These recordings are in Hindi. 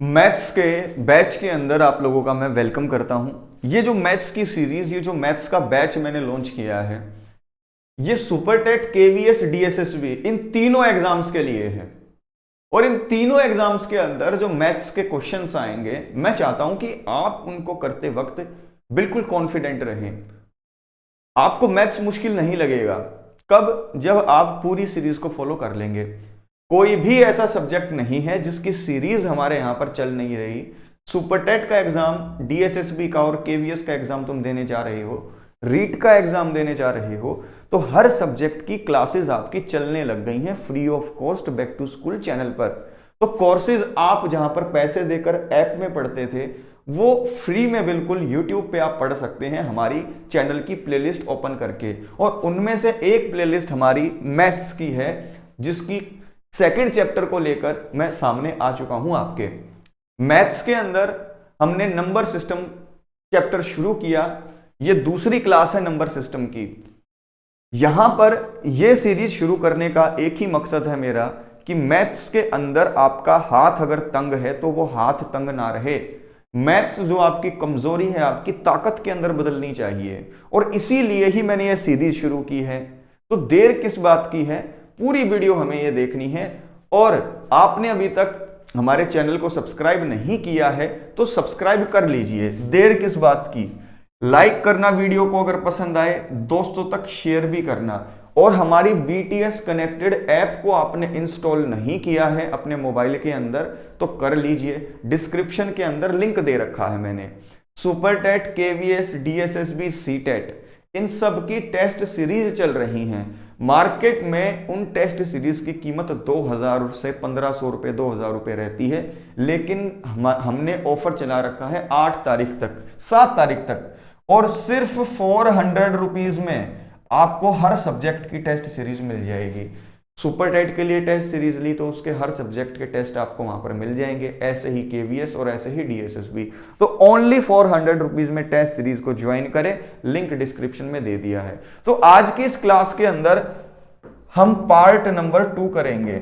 मैथ्स के बैच के अंदर आप लोगों का मैं वेलकम करता हूं। ये जो मैथ्स की सीरीज, ये जो मैथ्स का बैच मैंने लॉन्च किया है, ये सुपर टेट, केवीएस, डीएसएसबी इन तीनों एग्जाम्स के लिए है। और इन तीनों एग्जाम्स के अंदर जो मैथ्स के क्वेश्चंस आएंगे, मैं चाहता हूं कि आप उनको करते वक्त बिल्कुल कॉन्फिडेंट रहें। आपको मैथ्स मुश्किल नहीं लगेगा। कब? जब आप पूरी सीरीज को फॉलो कर लेंगे। कोई भी ऐसा सब्जेक्ट नहीं है जिसकी सीरीज हमारे यहां पर चल नहीं रही। सुपर टेट का एग्जाम, डीएसएसबी का और केवीएस का एग्जाम तुम देने जा रहे हो, रीट का एग्जाम देने जा रहे हो, तो हर सब्जेक्ट की क्लासेस आपकी चलने लग गई हैं free of cost back to school channel पर। तो कोर्सेज आप जहां पर पैसे देकर ऐप में पढ़ते थे, वो फ्री में बिल्कुल YouTube पे आप पढ़ सकते हैं हमारी चैनल की प्लेलिस्ट ओपन करके। और उनमें से एक प्लेलिस्ट हमारी मैथ्स की है, जिसकी सेकंड चैप्टर को लेकर मैं सामने आ चुका हूं आपके। मैथ्स के अंदर हमने नंबर सिस्टम चैप्टर शुरू किया। ये दूसरी क्लास है नंबर सिस्टम की। यहां पर यह सीरीज शुरू करने का एक ही मकसद है मेरा, कि मैथ्स के अंदर आपका हाथ अगर तंग है तो वो हाथ तंग ना रहे। मैथ्स जो आपकी कमजोरी है, आपकी ताकत के अंदर बदलनी चाहिए। और इसीलिए ही मैंने ये सीरीज शुरू की है। तो देर किस बात की है, पूरी वीडियो हमें ये देखनी है। और आपने अभी तक हमारे चैनल को सब्सक्राइब नहीं किया है तो सब्सक्राइब कर लीजिए। देर किस बात की, लाइक करना वीडियो को, अगर पसंद आए दोस्तों तक शेयर भी करना। और हमारी BTS कनेक्टेड ऐप को आपने इंस्टॉल नहीं किया है अपने मोबाइल के अंदर तो कर लीजिए। डिस्क्रिप्शन के अंदर लिंक दे रखा है मैंने। Super TET, KVS, DSSB, CTET, इन सब की टेस्ट सीरीज चल रही हैं। मार्केट में उन टेस्ट सीरीज की कीमत 2000 से 1500 रुपए, 2000 रुपए रहती है। लेकिन हमने ऑफर चला रखा है 8 तारीख तक, 7 तारीख तक, और सिर्फ 400 रुपीज में आपको हर सब्जेक्ट की टेस्ट सीरीज मिल जाएगी। सुपर टेट के लिए टेस्ट सीरीज ली तो उसके हर सब्जेक्ट के टेस्ट आपको वहां पर मिल जाएंगे, ऐसे ही केवीएस और ऐसे ही डीएसएसबी। तो ओनली 400 रुपीज में टेस्ट सीरीज को ज्वाइन करें, लिंक डिस्क्रिप्शन में दे दिया है। तो आज की इस क्लास के अंदर हम पार्ट नंबर 2 करेंगे।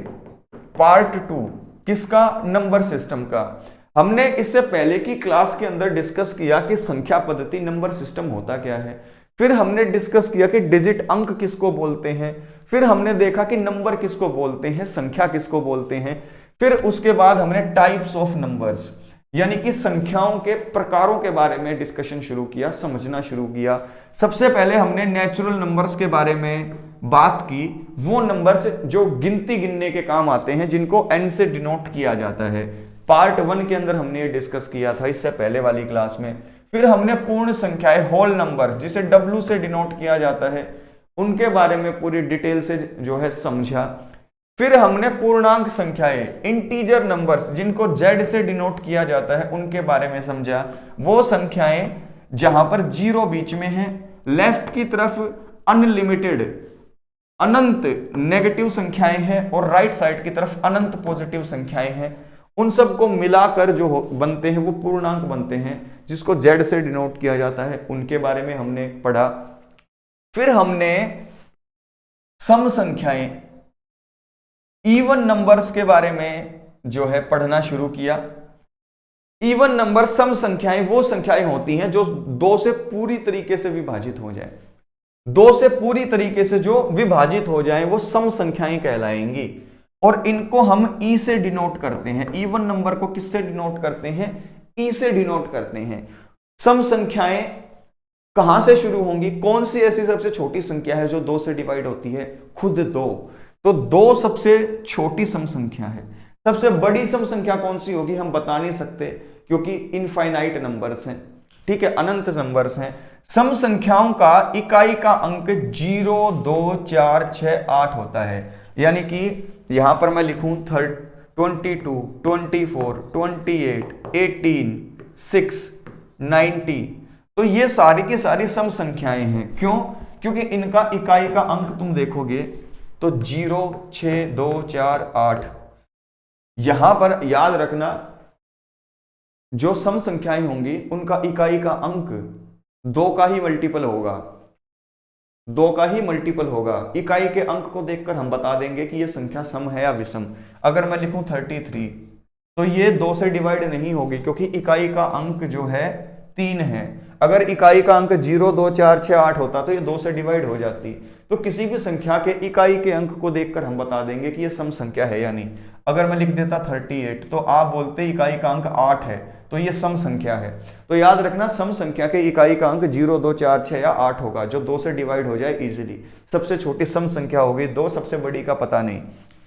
पार्ट 2 किसका? नंबर सिस्टम का। हमने इससे पहले की क्लास के अंदर डिस्कस किया कि संख्या पद्धति नंबर सिस्टम होता क्या है। फिर हमने डिस्कस किया कि डिजिट अंक किसको बोलते हैं। फिर हमने देखा कि नंबर किसको बोलते हैं, संख्या किसको बोलते हैं। फिर उसके बाद हमने टाइप्स ऑफ नंबर्स, यानी कि संख्याओं के प्रकारों के बारे में डिस्कशन शुरू किया, समझना शुरू किया। सबसे पहले हमने नेचुरल नंबर्स के बारे में बात की। वो नंबर्स जो गिनती गिनने के काम आते हैं, जिनको n से डिनोट किया जाता है। पार्ट 1 के अंदर हमने ये डिस्कस किया था, इससे पहले वाली क्लास में। फिर हमने पूर्ण संख्याएं, होल नंबर, जिसे W से डिनोट किया जाता है, उनके बारे में पूरी डिटेल से जो है समझा। फिर हमने पूर्णांक संख्याएं, इंटीजर नंबर्स, जिनको Z से डिनोट किया जाता है, उनके बारे में समझा। वो संख्याएं जहां पर 0 बीच में है, लेफ्ट की तरफ अनलिमिटेड, अनंत नेगेटिव संख्याएं हैं, और राइट साइड की तरफ अनंत पॉजिटिव संख्याएं हैं। उन सबको मिलाकर जो बनते हैं वो पूर्णांक बनते हैं, जिसको Z से डिनोट किया जाता है। उनके बारे में हमने पढ़ा। फिर हमने सम संख्याएं, इवन नंबर्स के बारे में जो है पढ़ना शुरू किया। इवन नंबर, सम संख्याएं वो संख्याएं होती हैं जो 2 से पूरी तरीके से विभाजित हो जाए। 2 से पूरी तरीके से जो विभाजित हो जाए वो सम संख्याएं कहलाएंगी। और इनको हम ई से डिनोट करते हैं। इवन नंबर को किससे डिनोट करते हैं? ई से डिनोट करते हैं। सम संख्याएं कहां से शुरू होंगी? कौन सी ऐसी सबसे छोटी संख्या है जो 2 से डिवाइड होती है? खुद 2। तो 2 सबसे छोटी सम संख्या है। सबसे बड़ी सम संख्या कौन सी होगी हम बता नहीं सकते, क्योंकि इनफाइनाइट नंबर्स हैं, ठीक है, अनंत नंबर्स हैं। सम संख्याओं का इकाई का अंक 0, 2, 4, 6, 8 होता है। यानी कि यहां पर मैं लिखूं 22, 24, 28, 18, 6, 90। तो ये सारी की सारी सम संख्याएं हैं। क्यों? क्योंकि इनका इकाई का अंक तुम देखोगे तो 0, 6, 2, 4, 8। यहां पर याद रखना, जो सम संख्याएं होंगी उनका इकाई का अंक 2 का ही मल्टीपल होगा। 2 का ही मल्टीपल होगा। इकाई के अंक को देखकर हम बता देंगे कि यह संख्या सम है या विषम। अगर मैं लिखूं 33, तो ये 2 से डिवाइड नहीं होगी, क्योंकि इकाई का अंक जो है 3 है। अगर इकाई का अंक 0, 2, 4, 6, 8 होता तो ये 2 से डिवाइड हो जाती। तो किसी भी संख्या के इकाई के अंक को देखकर हम बता देंगे कि ये सम संख्या है या नहीं। अगर मैं लिख देता 38 तो आप बोलते इकाई का अंक 8 है, तो ये सम संख्या है। तो याद रखना, सम संख्या के इकाई का अंक 0, 2, 4, 6 या 8 होगा, जो 2 से डिवाइड हो जाए इजीली। सबसे छोटी सम संख्या होगी 2, सबसे बड़ी का पता नहीं।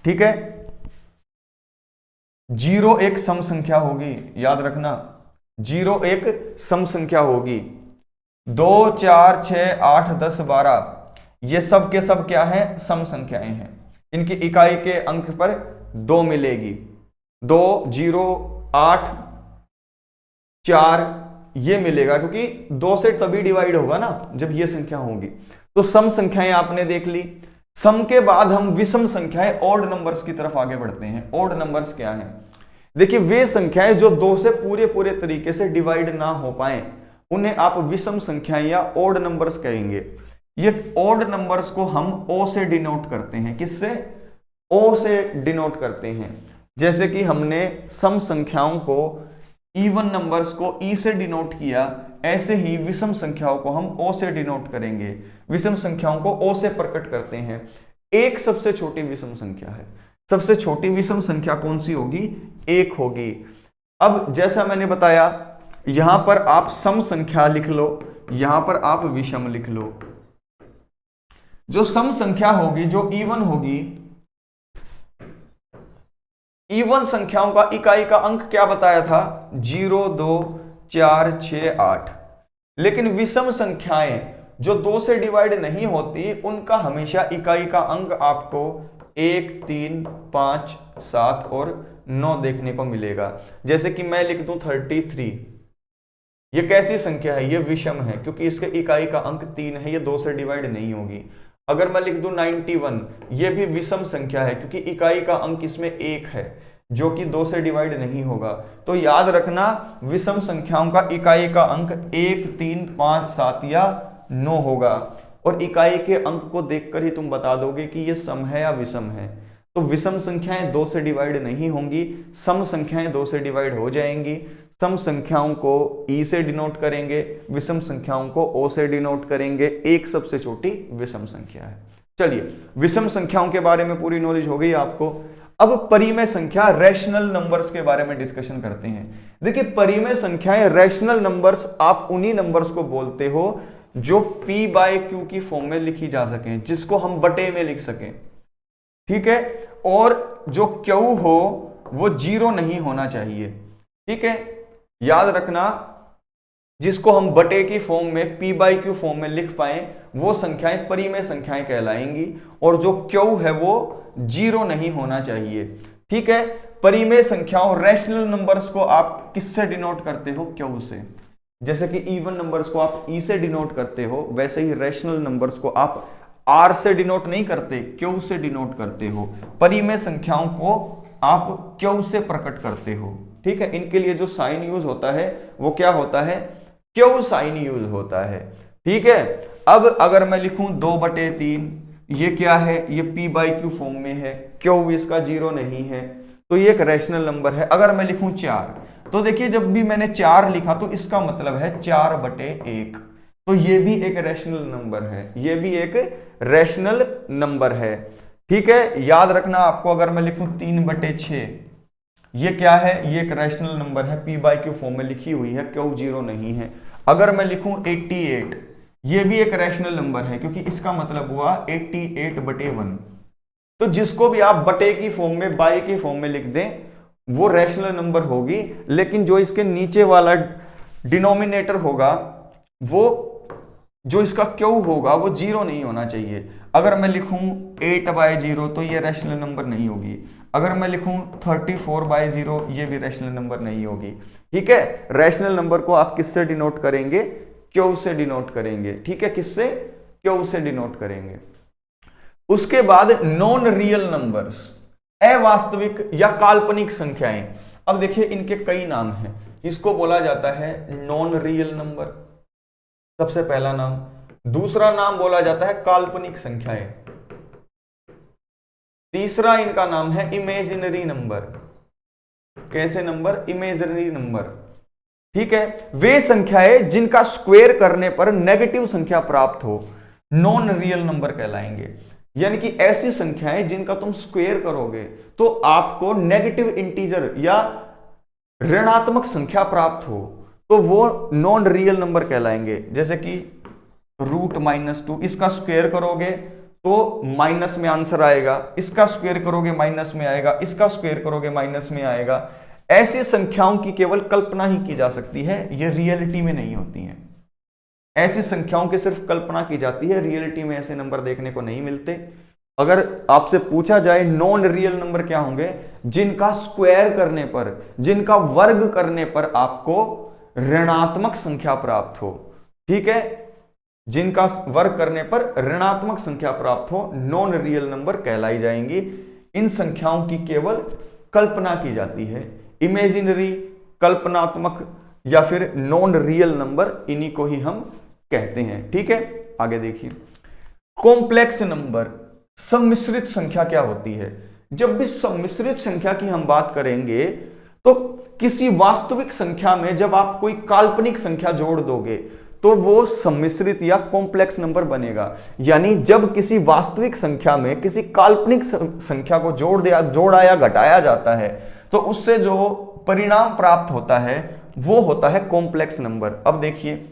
ठीक है, 0 एक सम संख्या होगी, याद रखना 0 एक सम संख्या होगी। 2, 4, 6, 8, 10, 12 ये सब के सब क्या है, सम संख्याएं हैं। इनकी इकाई के अंक पर 2 मिलेगी। 2, 0, 8, 4 ये मिलेगा, क्योंकि 2 से तभी डिवाइड होगा ना जब ये संख्या होगी। तो सम संख्याएं आपने देख ली। सम के बाद हम विषम संख्याएं, ऑड नंबर्स की तरफ आगे बढ़ते हैं। ऑड नंबर्स क्या हैं? देखिए, वे संख्याएं जो 2 से पूरे पूरे तरीके से डिवाइड ना हो पाए उन्हें आप विषम संख्याएं या ऑड नंबर्स कहेंगे। ये ऑड नंबर्स को हम ओ से डिनोट करते हैं। किससे? ओ से डिनोट करते हैं। जैसे कि हमने सम संख्याओं को, इवन नंबर्स को ई से डिनोट किया, ऐसे ही विषम संख्याओं को हम ओ से डिनोट करेंगे। विषम संख्याओं को ओ से प्रकट करते हैं। एक सबसे छोटी विषम संख्या है। सबसे छोटी विषम संख्या कौन सी होगी? 1 होगी। अब जैसा मैंने बताया, यहां पर आप सम संख्या लिख लो, यहां पर आप विषम लिख लो। जो सम संख्या होगी, जो इवन होगी, इवन संख्याओं का इकाई का अंक क्या बताया था? 0, 2, 4, 6, 8। लेकिन विषम संख्याएं जो 2 से डिवाइड नहीं होती, उनका हमेशा इकाई का अंक आपको 1, 3, 5, 7 और 9 देखने को मिलेगा। जैसे कि मैं लिख दूं 33, ये कैसी संख्या है? ये विषम है, क्योंकि इसके इकाई का अंक 3 है, ये 2 से डिवाइड नहीं होगी। अगर मैं लिख दूं 91, ये भी विषम संख्या है, क्योंकि इकाई का अंक इसमें 1 है, जो कि 2 से डिवाइड नहीं होगा। तो याद रखना, विषम संख्याओं का इकाई का अंक 1, 3, 5, 7 या 9 होगा। और इकाई के अंक को देखकर ही तुम बता दोगे कि ये सम है या विषम है। तो विषम संख्याएं 2 से डिवाइड नहीं होंगी, सम संख्याएं 2 से डिवाइड हो जाएंगी। सम संख्याओं को ई से डिनोट करेंगे, विषम संख्याओं को ओ से डिनोट करेंगे। एक सबसे छोटी विषम संख्या है। चलिए, विषम संख्याओं के बारे में पूरी नॉलेज हो गई आपको। अब परिमेय संख्या, रैशनल नंबर्स के बारे में डिस्कशन करते हैं। देखिए, परिमेय संख्याएं, रैशनल नंबर्स, आप उन्हीं नंबर्स को बोलते हो जो p बाय क्यू की फॉर्म में लिखी जा सके, जिसको हम बटे में लिख सकें। ठीक है, और जो क्यू हो वो 0 नहीं होना चाहिए। ठीक है, याद रखना, जिसको हम बटे की फॉर्म में, p बाई क्यू फॉर्म में लिख पाए, वो संख्याएं परिमेय संख्याएं कहलाएंगी। और जो क्यू है वो 0 नहीं होना चाहिए। ठीक है, परिमेय संख्याओं, रैशनल नंबर्स को आप किससे डिनोट करते हो? क्यू से। जैसे कि इवन नंबर्स को आप ई से डिनोट करते हो, वैसे ही रैशनल नंबर्स को आप आर से डिनोट नहीं करते, क्यू से डिनोट करते हो। परिमेय संख्याओं को आप क्यू से प्रकट करते हो। ठीक है, इनके लिए जो साइन यूज होता है वो क्या होता है? क्यू साइन यूज होता है। ठीक है, अब अगर मैं लिखूं 2/3, ये क्या है? ये p बाई क्यू फॉर्म में है, क्यू इसका 0 नहीं है, तो ये एक रैशनल नंबर है। अगर मैं लिखूं 4, तो देखिए, जब भी मैंने 4 लिखा तो इसका मतलब है 4/1, तो ये भी एक रैशनल नंबर है, ये भी एक रैशनल नंबर है। ठीक है, याद रखना आपको, अगर मैं लिखूं 3/6, ये क्या है? ये एक रैशनल नंबर है, p बाई क्यू फॉर्म में लिखी हुई है, क्यू 0 नहीं है। अगर मैं लिखूं 88, ये भी एक रैशनल नंबर है, क्योंकि इसका मतलब हुआ 88/1। तो जिसको भी आप बटे की फॉर्म में, बाई की फॉर्म में लिख दें, वो रैशनल नंबर होगी। लेकिन जो इसके नीचे वाला डिनोमिनेटर होगा, वो जो इसका क्यू होगा वो 0 नहीं होना चाहिए। अगर मैं लिखूं 8/0, तो ये रैशनल नंबर नहीं होगी। अगर मैं लिखूं 34/0, ये भी रैशनल नंबर नहीं होगी। ठीक है, रैशनल नंबर को आप किससे डिनोट करेंगे? क्यू से डिनोट करेंगे। ठीक है, किससे? क्यू से डिनोट करेंगे। उसके बाद नॉन रियल नंबर्स, अवास्तविक या काल्पनिक संख्याएं। अब देखिए, इनके कई नाम हैं। इसको बोला जाता है नॉन रियल नंबर, सबसे पहला नाम। दूसरा नाम बोला जाता है काल्पनिक संख्याएं। तीसरा इनका नाम है इमेजिनरी नंबर। कैसे नंबर? Imaginary number. ठीक है, वे संख्याएं जिनका स्क्वायर करने पर नेगेटिव संख्या प्राप्त हो नॉन रियल नंबर कहलाएंगे। यानी कि ऐसी संख्याएं जिनका तुम स्क्वायर करोगे तो आपको नेगेटिव इंटीजर या ऋणात्मक संख्या प्राप्त हो तो वो नॉन रियल नंबर कहलाएंगे। जैसे कि √-2, इसका स्क्वायर करोगे तो माइनस में आंसर आएगा, इसका स्क्वायर करोगे माइनस में आएगा, इसका स्क्वायर करोगे माइनस में आएगा। ऐसी संख्याओं की केवल कल्पना ही की जा सकती है, ये रियलिटी में नहीं होती हैं। ऐसी संख्याओं की सिर्फ कल्पना की जाती है, रियलिटी में ऐसे नंबर देखने को नहीं मिलते। अगर आपसे पूछा जाए नॉन रियल नंबर क्या होंगे? जिनका स्क्वायर करने पर, जिनका वर्ग करने पर आपको ऋणात्मक संख्या प्राप्त हो। ठीक है, जिनका वर्ग करने पर ऋणात्मक संख्या प्राप्त हो नॉन रियल नंबर कहलाई जाएंगी। इन संख्याओं की केवल कल्पना की जाती है। इमेजिनरी, कल्पनात्मक या फिर नॉन रियल नंबर, इन्हीं को ही हम कहते हैं। ठीक है, आगे देखिए। कॉम्प्लेक्स नंबर, सम्मिश्रित संख्या क्या होती है? जब भी सम्मिश्रित संख्या की हम बात करेंगे तो किसी वास्तविक संख्या में जब आप कोई काल्पनिक संख्या जोड़ दोगे तो वो सम्मिश्रित या कॉम्प्लेक्स नंबर बनेगा। यानी जब किसी वास्तविक संख्या में किसी काल्पनिक संख्या को जोड़ा या घटाया जाता है तो उससे जो परिणाम प्राप्त होता है वो होता है कॉम्प्लेक्स नंबर। अब देखिए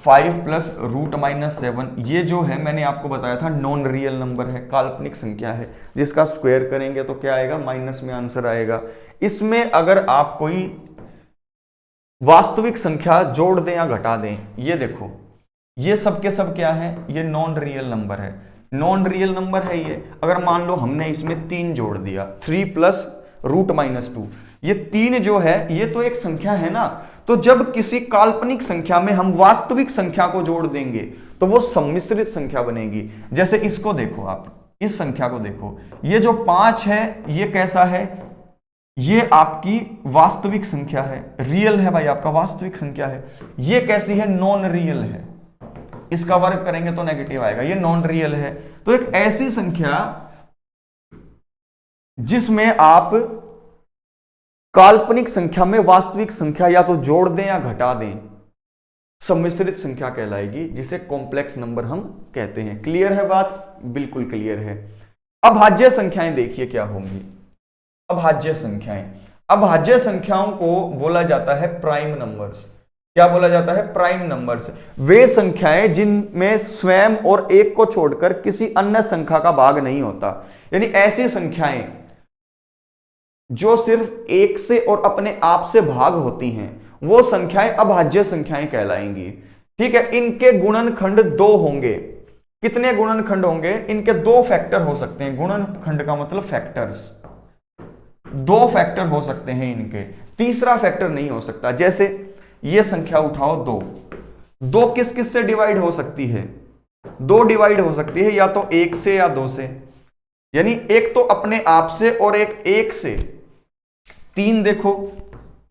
5 + √-7, ये जो है मैंने आपको बताया था नॉन रियल नंबर है, काल्पनिक संख्या है, जिसका स्क्वायर करेंगे तो क्या आएगा? माइनस में आंसर आएगा। इसमें अगर आप कोई वास्तविक संख्या जोड़ दें या घटा दें, ये देखो ये सब के सब क्या है? ये नॉन रियल नंबर है, नॉन रियल नंबर है ये। अगर मान लो हमने इसमें 3 जोड़ दिया, 3 + √-2, ये 3 जो है ये तो एक संख्या है ना। तो जब किसी काल्पनिक संख्या में हम वास्तविक संख्या को जोड़ देंगे तो वो सम्मिश्रित संख्या बनेगी। जैसे इसको देखो, आप इस संख्या को देखो, ये जो 5 है ये कैसा है? ये आपकी वास्तविक संख्या है, रियल है भाई, आपका वास्तविक संख्या है। ये कैसी है? नॉन रियल है। इसका वर्ग करेंगे तो नेगेटिव आएगा, ये नॉन रियल है। तो एक ऐसी संख्या जिसमें आप काल्पनिक संख्या में वास्तविक संख्या या तो जोड़ दें या घटा दें, सम्मिश्रित संख्या कहलाएगी, जिसे कॉम्प्लेक्स नंबर हम कहते हैं। क्लियर है बात? बिल्कुल क्लियर है। अभाज्य संख्याएं देखिए क्या होंगी। अभाज्य संख्याएं, अभाज्य संख्याओं को बोला जाता है प्राइम नंबर्स। क्या बोला जाता है? Prime numbers. वे संख्याएं जिनमें स्वयं और एक को छोड़कर किसी अन्य संख्या का भाग नहीं होता। यानी ऐसी संख्याएं जो सिर्फ एक से और अपने आप से भाग होती हैं, वो संख्याएं अभाज्य संख्याएं कहलाएंगी। ठीक है, इनके गुणनखंड 2 होंगे। कितने गुणनखंड होंगे? इनके 2 फैक्टर हो सकते हैं। गुणनखंड का मतलब फैक्टर्स, 2 फैक्टर हो सकते हैं इनके, तीसरा फैक्टर नहीं हो सकता। जैसे ये संख्या उठाओ 2 किस किस से डिवाइड हो सकती है? 2 डिवाइड हो सकती है या तो 1 से या 2 से। यानी एक तो अपने आप से और एक 1 से। 3 देखो,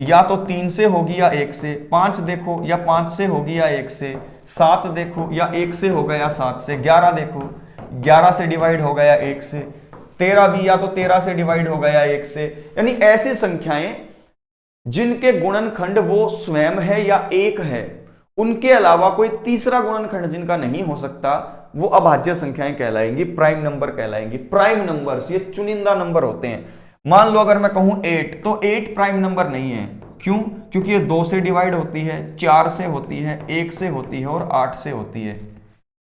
या तो 3 से होगी या 1 से। 5 देखो, या 5 से होगी या 1 से। 7 देखो, या 1 से होगा या 7 से। 11 देखो, 11 से डिवाइड होगा या 1 से। 13 भी या तो 13 से डिवाइड होगा या 1 से। यानी ऐसी संख्याएं जिनके गुणनखंड वो स्वयं है या 1 है, उनके अलावा कोई तीसरा गुणनखंड जिनका नहीं हो सकता, वो अभाज्य संख्याएं कहलाएंगी, प्राइम नंबर कहलाएंगी। प्राइम नंबर्स ये चुनिंदा नंबर होते हैं। मान लो अगर मैं कहूं 8, तो 8 प्राइम नंबर नहीं है। क्यों? क्योंकि ये 2 से डिवाइड होती है, 4 से होती है, 1 से होती है और 8 से होती है।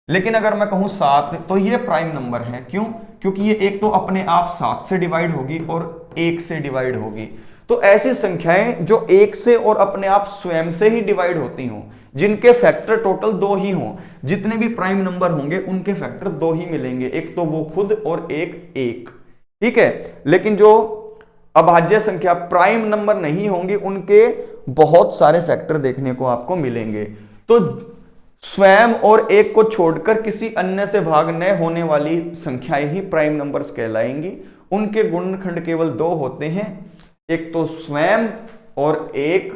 लेकिन अगर मैं कहूं 7, तो ये प्राइम नंबर है। क्यों? क्योंकि ये एक तो अपने आप 7 से डिवाइड होगी और 1 से डिवाइड होगी। तो ऐसी संख्याएं जो 1 से और अपने आप स्वयं से ही डिवाइड होती हों, जिनके फैक्टर टोटल 2 ही हों, जितने भी प्राइम नंबर होंगे उनके फैक्टर 2 ही मिलेंगे, एक तो वो खुद और एक। ठीक है, लेकिन जो अभाज्य संख्या प्राइम नंबर नहीं होंगे उनके बहुत सारे फैक्टर देखने को आपको मिलेंगे। तो स्वयं और एक को छोड़कर किसी अन्य से भाग न होने वाली संख्याएं ही प्राइम नंबर्स कहलाएंगी। उनके गुणनखंड केवल 2 होते हैं, एक तो स्वयं और एक।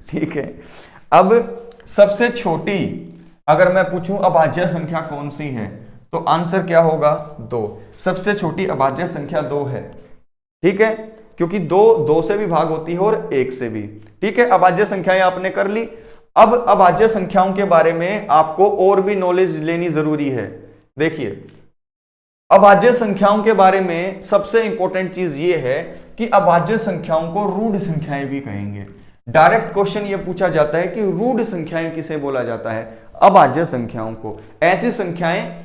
ठीक है, अब सबसे छोटी अगर मैं पूछूं अभाज्य संख्या कौन सी है, तो आंसर क्या होगा 2। सबसे छोटी अभाज्य संख्या 2 है, ठीक है, क्योंकि 2 से भी भाग होती है और 1 से भी। ठीक है, अभाज्य संख्याएं आपने कर ली। अब अभाज्य संख्याओं के बारे में आपको और भी नॉलेज लेनी जरूरी है। देखिए, अभाज्य संख्याओं के बारे में सबसे इंपॉर्टेंट चीज ये है कि अभाज्य संख्याओं को रूढ़ संख्याएं भी कहेंगे। डायरेक्ट क्वेश्चन ये पूछा जाता है कि रूढ़ संख्याएं किसे बोला जाता है? अभाज्य संख्याओं को। ऐसी संख्याएं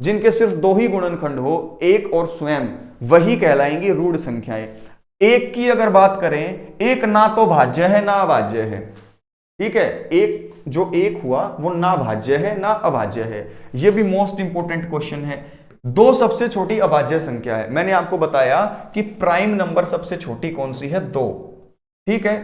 जिनके सिर्फ 2 ही गुणनखंड हो, 1 और स्वयं, वही कहलाएंगी रूढ़ संख्याएं। 1 की अगर बात करें, 1 ना तो भाज्य है ना अभाज्य है। ठीक है, जो 1 हुआ वो ना भाज्य है ना अभाज्य है। यह भी मोस्ट इंपोर्टेंट क्वेश्चन है। 2 सबसे छोटी अभाज्य संख्या है। मैंने आपको बताया कि प्राइम नंबर सबसे छोटी कौन सी है? 2। ठीक है,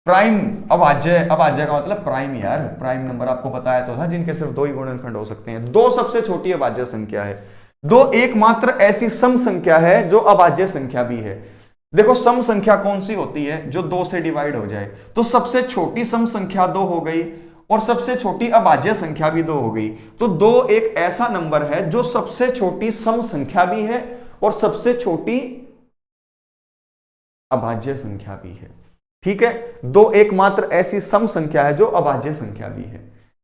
प्राइम अभाज्य का मतलब प्राइम यार, प्राइम नंबर आपको बताया तो था जिनके सिर्फ 2 ही गुणनखंड हो सकते हैं। 2 सबसे छोटी अभाज्य संख्या है। 2 एकमात्र ऐसी सम संख्या है जो अभाज्य संख्या भी है। देखो, सम संख्या कौन सी होती है? जो 2 से डिवाइड हो जाए। तो सबसे छोटी सम संख्या 2 हो गई और सबसे छोटी अभाज्य संख्या भी 2 हो गई। तो 2 एक ऐसा नंबर है जो सबसे छोटी सम संख्या भी है और सबसे छोटी अभाज्य संख्या भी है। ठीक है, 2 एकमात्र ऐसी सम संख्या है जो अभाज्य संख्या भी है।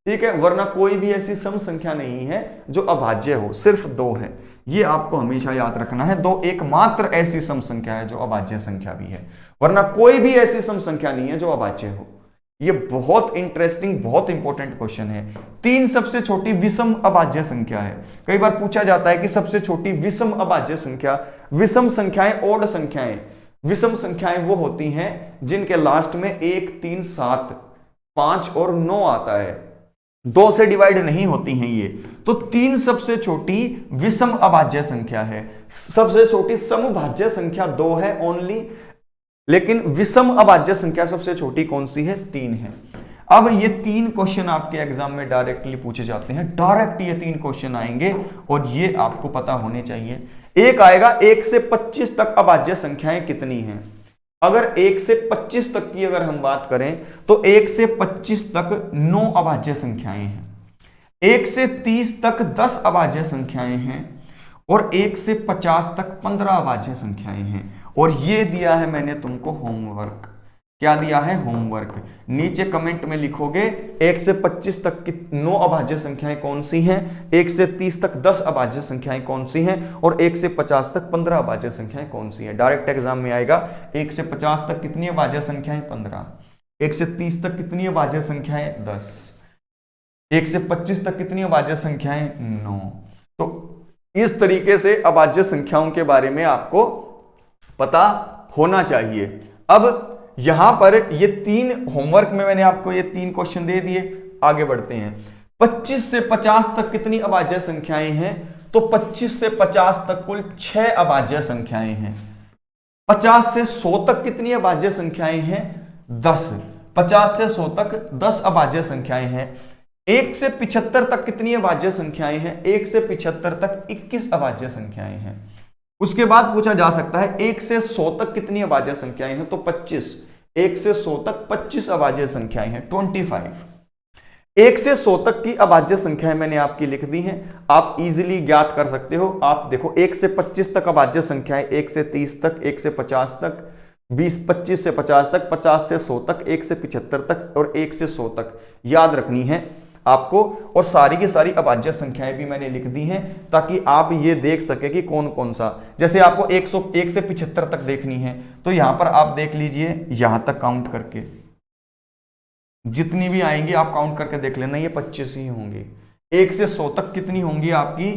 ठीक है, वरना कोई भी ऐसी सम संख्या नहीं है जो अभाज्य हो, सिर्फ 2 है। ये आपको हमेशा याद रखना है। 2 एकमात्र ऐसी सम संख्या है जो अभाज्य संख्या भी है, वरना कोई भी ऐसी सम संख्या नहीं है जो अभाज्य हो। ये बहुत इंटरेस्टिंग, बहुत इंपॉर्टेंट क्वेश्चन है। 3 सबसे छोटी विषम अभाज्य संख्या है। कई बार पूछा जाता है कि सबसे छोटी विषम अभाज्य संख्या। विषम संख्याएं ओड संख्याएं, विषम संख्याएं वो होती हैं जिनके लास्ट में 1, 3, 7, 5 और 9 आता है। 2 से डिवाइड नहीं होती हैं ये। तो 3 सबसे छोटी विषम अभाज्य संख्या है। सबसे छोटी समभाज्य संख्या 2 है ओनली, लेकिन विषम अभाज्य संख्या सबसे छोटी कौन सी है? 3 है। अब ये 3 क्वेश्चन आपके एग्जाम में डायरेक्टली पूछे जाते हैं। डायरेक्ट ये 3 क्वेश्चन आएंगे और ये आपको पता होने चाहिए। एक आएगा 1 से 25 तक अभाज्य संख्याएं कितनी हैं। अगर 1 से 25 तक की अगर हम बात करें तो 1 से 25 तक 9 अभाज्य संख्याएं हैं। 1 से 30 तक 10 अभाज्य संख्याएं हैं और 1 से 50 तक 15 अभाज्य संख्याएं हैं। और ये दिया है मैंने तुमको होमवर्क। क्या दिया है? होमवर्क। नीचे कमेंट में लिखोगे 1 से 25 तक की 9 अभाज्य संख्याएं कौन सी हैं, 1 से 30 तक 10 अभाज्य संख्याएं कौन सी हैं और 1 से 50 तक 15 अभाज्य संख्याएं कौन सी हैं। डायरेक्ट एग्जाम में आएगा 1 से 50 तक कितनी अभाज्य संख्याएं? 15। 1 से 30 तक कितनी अभाज्य संख्याएं? 10। 1 से 25 तक कितनी अभाज्य संख्याएं? 9। तो इस तरीके से अभाज्य संख्याओं के बारे में आपको पता होना चाहिए। अब यहां पर ये 3 होमवर्क में मैंने आपको ये 3 क्वेश्चन दे दिए। आगे बढ़ते हैं। 25 से 50 तक कितनी अभाज्य संख्याएं हैं? तो 25 से 50 तक कुल 6 अभाज्य संख्याएं हैं। 50 से 100 तक कितनी अभाज्य संख्याएं हैं? 10। 50 से 100 तक 10 अभाज्य संख्याएं हैं। 1 से 75 तक कितनी अभाज्य संख्याएं हैं? 1 से 75 तक 21 अभाज्य संख्याएं हैं। उसके बाद पूछा जा सकता है 1 से 100 तक कितनी अभाज्य संख्याएं हैं? तो 25। 1 से 100 तक 25 अभाज्य संख्याएं हैं, 25। 1 से 100 तक की अभाज्य संख्याएं मैंने आपकी लिख दी हैं, आप इजीली ज्ञात कर सकते हो। आप देखो 1 से 25 तक अभाज्य संख्याएं, 1 से 30 तक, 1 से 50 तक, 25 से 50 तक, 50 से 100 तक, 1 से 75 तक और 1 से 100 तक याद रखनी है आपको। और सारी की सारी अभाज्य संख्याएं भी मैंने लिख दी हैं ताकि आप ये देख सके कि कौन कौन सा। जैसे आपको 1 से 75 तक देखनी है तो यहां पर आप देख लीजिए, यहां तक काउंट करके जितनी भी आएंगी आप काउंट करके देख लेना, ये 25 ही होंगी। 1 से 100 तक कितनी होंगी आपकी?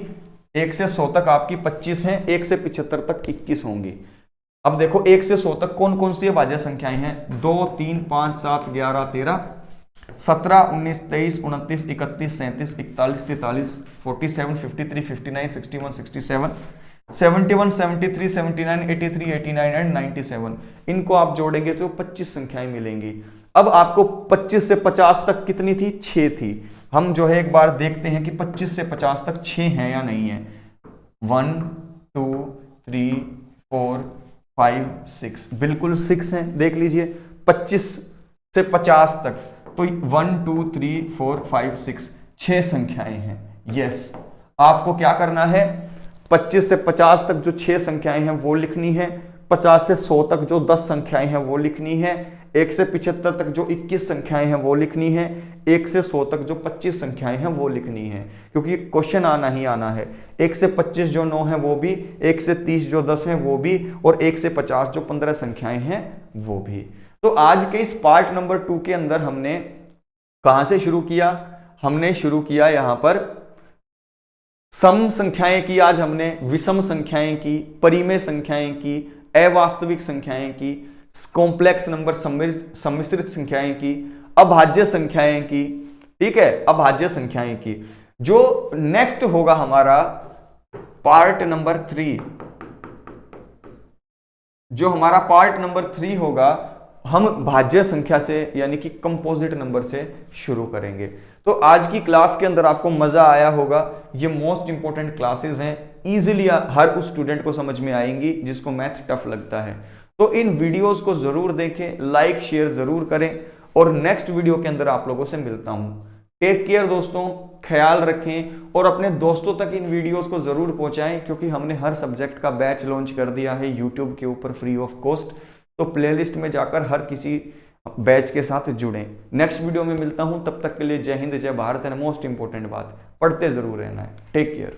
1 से 100 तक आपकी 25 हैं, 1 से 75 तक 21 होंगी। अब देखो 1 से 100 तक कौन कौन सी अभाज्य संख्याएं हैं? 2, 3, 5, 7, 11, 13, 17, 19, 23, 29, 31, 37, 41, 43, 47, 53, 59, 61, 67, 71, 73, 79, 83, 89 एंड 97। इनको आप जोड़ेंगे तो 25 संख्याएं मिलेंगी। अब आपको 25 से 50 तक कितनी थी? 6 थी। हम जो है एक बार देखते हैं कि 25 से 50 तक 6 हैं या नहीं है। 1, 2, 3, 4, 5, 6, बिल्कुल 6 हैं। देख लीजिए 25 से 50 तक तो 1, 2, 3, 4, 5, 6 6 संख्याएं हैं। यस, आपको क्या करना है, 25 से 50 तक जो 6 संख्याएं हैं वो लिखनी है, 50 से 100 तक जो 10 संख्याएं हैं वो लिखनी है, 1 से 75 तक जो 21 संख्याएं हैं वो लिखनी है, 1 से 100 तक जो 25 संख्याएं हैं वो लिखनी है, क्योंकि क्वेश्चन आना ही आना है। 1 से 25 जो 9 है वो भी, 1 से 30 जो 10 है वो भी, और 1 से 50 जो 15 संख्याएं हैं वो भी। तो आज के इस पार्ट नंबर 2 के अंदर हमने कहां से शुरू किया, हमने शुरू किया यहां पर सम संख्याएं की, आज हमने विषम संख्याएं की, परिमेय संख्याएं की, अवास्तविक संख्याएं की, कॉम्प्लेक्स नंबर सम्मिश्रित संख्याएं की, अभाज्य संख्याएं की, ठीक है, अभाज्य संख्याएं की। जो नेक्स्ट होगा हमारा पार्ट नंबर 3, जो हमारा पार्ट नंबर 3 होगा, हम भाज्य संख्या से यानी कि कंपोजिट नंबर से शुरू करेंगे। तो आज की क्लास के अंदर आपको मजा आया होगा। ये मोस्ट इंपॉर्टेंट क्लासेस हैं, इजीली हर उस स्टूडेंट को समझ में आएंगी जिसको मैथ टफ लगता है। तो इन वीडियोस को जरूर देखें, लाइक शेयर जरूर करें, और नेक्स्ट वीडियो के अंदर आप लोगों से मिलता हूं। टेक केयर दोस्तों, ख्याल रखें और अपने दोस्तों तक इन वीडियोस को जरूर पहुंचाएं, क्योंकि हमने हर सब्जेक्ट का बैच लॉन्च कर दिया है यूट्यूब के ऊपर फ्री ऑफ कॉस्ट। तो प्लेलिस्ट में जाकर हर किसी बैच के साथ जुड़ें। नेक्स्ट वीडियो में मिलता हूं, तब तक के लिए जय हिंद जय भारत। एंड मोस्ट इंपॉर्टेंट बात, पढ़ते जरूर रहना है। Take care.